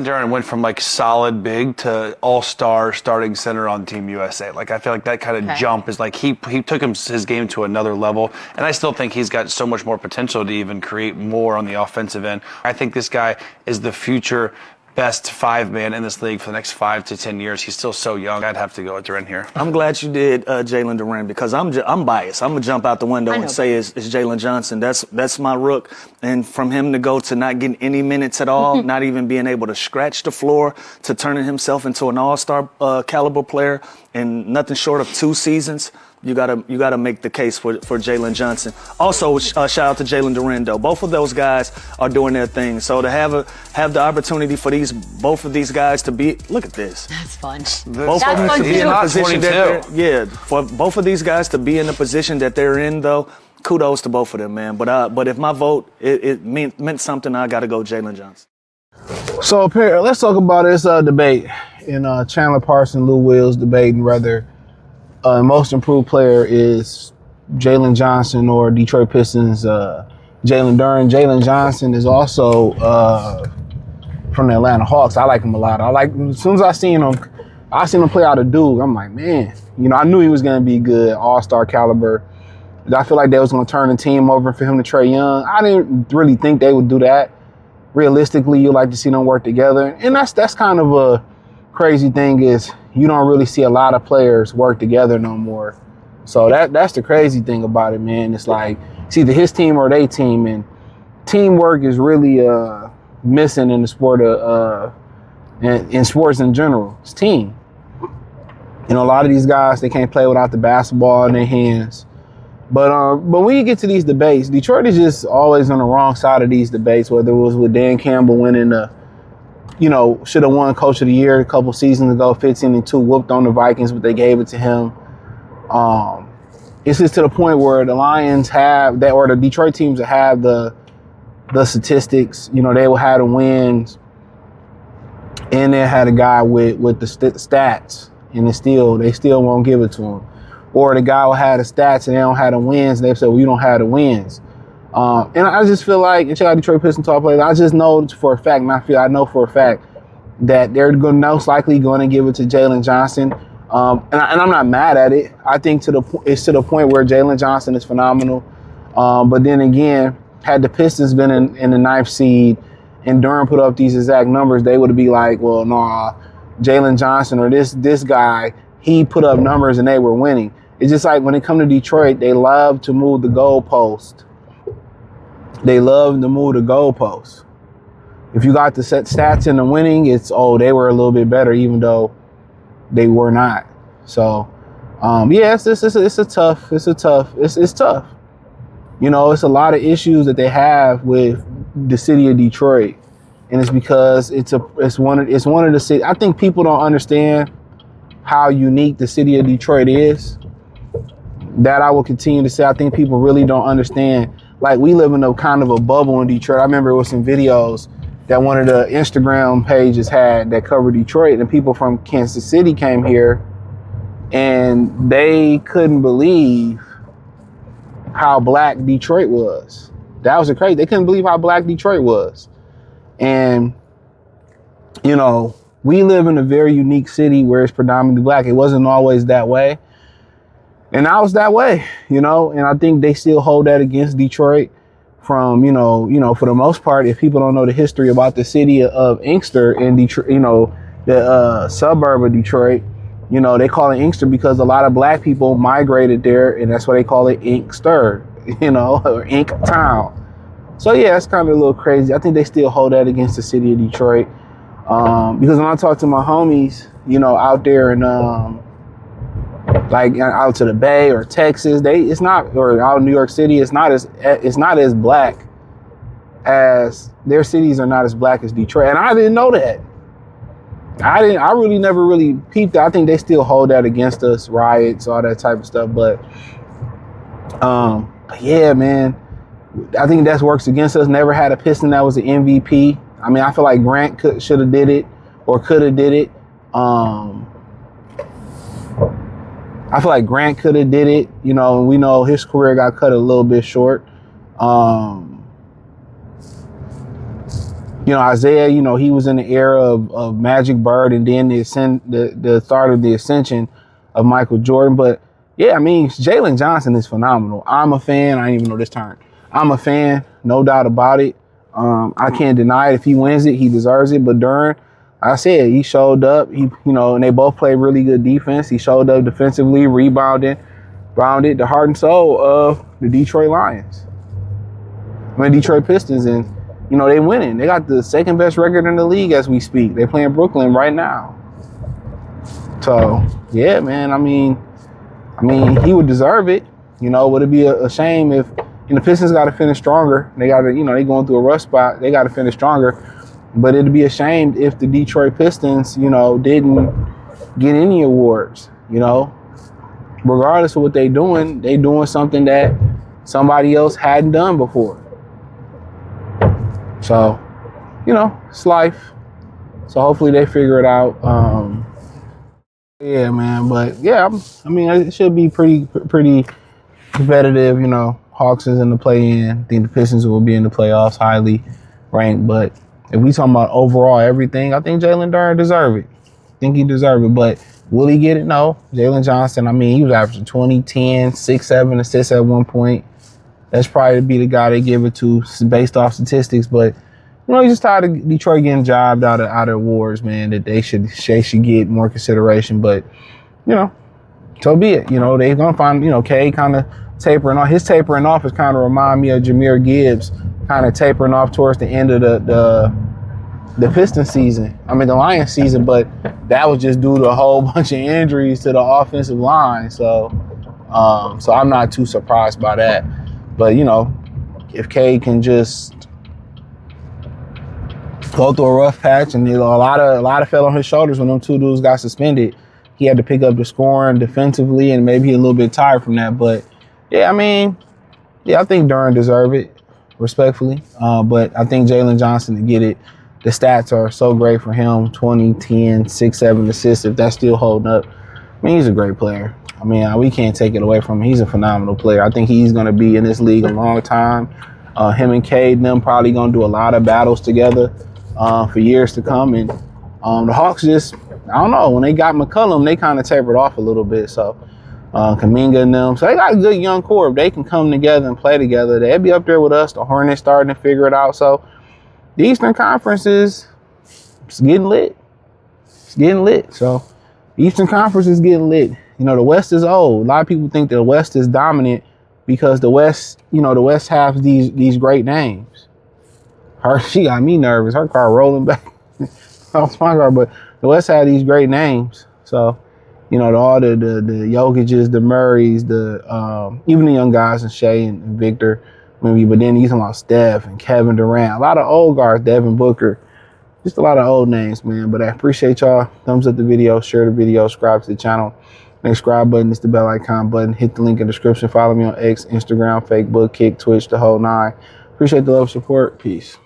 Jalen Duren went from like solid big to all-star starting center on Team USA. Like I feel like that kind of jump is like he took his game to another level, and I still think he's got so much more potential to even create more on the offensive end. I think this guy is the future best five-man in this league for the next 5 to 10 years. He's still so young. I'd have to go with Duren here. I'm glad you did Jalen Duren because I'm biased. I'm gonna jump out the window and say it's Jalen Johnson. That's my rook. And from him to go to not getting any minutes at all, not even being able to scratch the floor, to turning himself into an all-star caliber player in nothing short of 2 seasons. You gotta make the case for Jalen Johnson. Also, shout out to Jalen Duren though. Both of those guys are doing their thing. So to have the opportunity for both of these guys to be, look at this. That's fun. Both of them to be in the position that for both of these guys to be in the position that they're in though. Kudos to both of them, man. But if my vote it meant something, I gotta go Jalen Johnson. So let's talk about this debate in Chandler Parsons, Lou Wills debating whether most improved player is Jalen Johnson or Detroit Pistons Jalen Duren. Jalen Johnson is also from the Atlanta Hawks. I like him a lot. As soon as I seen him play out of Duke. I'm like, man, I knew he was going to be good, all-star caliber. I feel like they was going to turn the team over for him to Trae Young. I didn't really think they would do that. Realistically, you like to see them work together, and that's kind of a crazy thing is you don't really see a lot of players work together no more. So that's the crazy thing about it, man. It's like it's either his team or their team, and teamwork is really missing in the sport of in sports in general. It's team. A lot of these guys, they can't play without the basketball in their hands. But when you get to these debates, Detroit is just always on the wrong side of these debates, whether it was with Dan Campbell winning the should have won Coach of the Year a couple seasons ago, 15-2, whooped on the Vikings, but they gave it to him. It's just to the point where the Lions have that, or the Detroit teams that have the statistics. They will have the wins, and they had a guy with the stats, and they still won't give it to him. Or the guy will have the stats and they don't have the wins, and they say, well, you don't have the wins. And I just feel like, and check out Detroit Pistons top players, I just know for a fact, I know for a fact that they're most likely going to give it to Jalen Johnson. And I'm not mad at it. I think it's to the point where Jalen Johnson is phenomenal. But then again, had the Pistons been in the 9th seed and Duren put up these exact numbers, they would be like, well, nah, Jalen Johnson or this guy, he put up numbers and they were winning. It's just like when it comes to Detroit, they love to move the goalpost. They love to move the goalpost. If you got the set stats in the winning, it's, they were a little bit better, even though they were not. So, it's tough. It's tough. It's a lot of issues that they have with the city of Detroit, and it's because it's one of the cities. I think people don't understand how unique the city of Detroit is. That I will continue to say. I think people really don't understand. Like, we live in a kind of a bubble in Detroit. I remember it was some videos that one of the Instagram pages had that covered Detroit, and people from Kansas City came here and they couldn't believe how black Detroit was. That was crazy. They couldn't believe how black Detroit was. And, we live in a very unique city where it's predominantly black. It wasn't always that way. And I was that way, and I think they still hold that against Detroit from, for the most part, if people don't know the history about the city of Inkster in Detroit, the suburb of Detroit, they call it Inkster because a lot of black people migrated there, and that's why they call it Inkster, or Ink Town. So yeah, it's kind of a little crazy. I think they still hold that against the city of Detroit. Because when I talk to my homies, out there in, like out to the Bay or Texas, or out in New York City, it's not as black as their cities are not as black as Detroit. And I didn't know that. I really never really peeped that. I think they still hold that against us, riots, all that type of stuff. But yeah, man, I think that works against us. Never had a Piston that was an MVP. I mean, I feel like Grant should have did it or could have did it. I feel like Grant could have did it, and we know his career got cut a little bit short. You know, Isaiah, you know, he was in the era of Magic Bird and then the start of the ascension of Michael Jordan. But yeah, I mean, Jalen Johnson is phenomenal. I'm a fan. I didn't even know this term. I'm a fan, no doubt about it. I can't deny it. If he wins it, he deserves it. But Duren, I said, he showed up. He, you know, and they both played really good defense. He showed up defensively, rebounded the heart and soul of the Detroit Lions. I mean, Detroit Pistons, and you know, they winning. They got the second best record in the league as we speak. They playing Brooklyn right now. So yeah, man. I mean, he would deserve it. You know, would it be a shame if the Pistons got to finish stronger? They got to, you know, they going through a rough spot. They got to finish stronger. But it'd be a shame if the Detroit Pistons, you know, didn't get any awards. You know, regardless of what they doing something that somebody else hadn't done before. So, you know, it's life. So hopefully they figure it out. Yeah, man. But yeah, I mean, it should be pretty competitive. You know, Hawks is in the play-in. I think the Pistons will be in the playoffs, highly ranked. But if we talking about overall everything, I think Jalen Duren deserve it. I think he deserve it. But will he get it? No. Jalen Johnson, I mean, he was averaging 20, 10, 6, 7 assists at one point. That's probably be the guy they give it to based off statistics. But, you know, he's just tired of Detroit getting jobbed out of awards, man, that they should get more consideration. But, you know, so be it. You know, they're going to find, you know, K kind of tapering off. His tapering off is kind of remind me of Jahmyr Gibbs kind of tapering off towards the end of the Pistons season. I mean, the Lions season, but that was just due to a whole bunch of injuries to the offensive line. So I'm not too surprised by that. But, you know, if K can just go through a rough patch, and, you know, a lot of fell on his shoulders when them two dudes got suspended. He had to pick up the scoring defensively, and maybe he a little bit tired from that. But, yeah, I mean, yeah, I think Duren deserve it, respectfully. But I think Jalen Johnson to get it. The stats are so great for him, 20, 10, 6, 7 assists, if that's still holding up. I mean, he's a great player. I mean, we can't take it away from him. He's a phenomenal player. I think he's going to be in this league a long time. Him and Cade and them probably going to do a lot of battles together for years to come. And the Hawks just, I don't know, when they got McCollum, they kind of tapered off a little bit. So Kuminga and them. So they got a good young core. If they can come together and play together, they'd be up there with us. The Hornets starting to figure it out. So the Eastern Conference is getting lit. It's getting lit. So the Eastern Conference is getting lit. You know, the West is old. A lot of people think the West is dominant because the West, you know, the West has these great names. She got me nervous. Her car rolling back off my car, but the West had these great names. So, you know, all the Jokic's, the Murrays, even the young guys and Shea and Victor, maybe. But then you talking about Steph and Kevin Durant, a lot of old guards, Devin Booker. Just a lot of old names, man. But I appreciate y'all. Thumbs up the video, share the video, subscribe to the channel. Next subscribe button is the bell icon button. Hit the link in the description. Follow me on X, Instagram, Facebook, Kick, Twitch, the whole 9. Appreciate the love, support. Peace.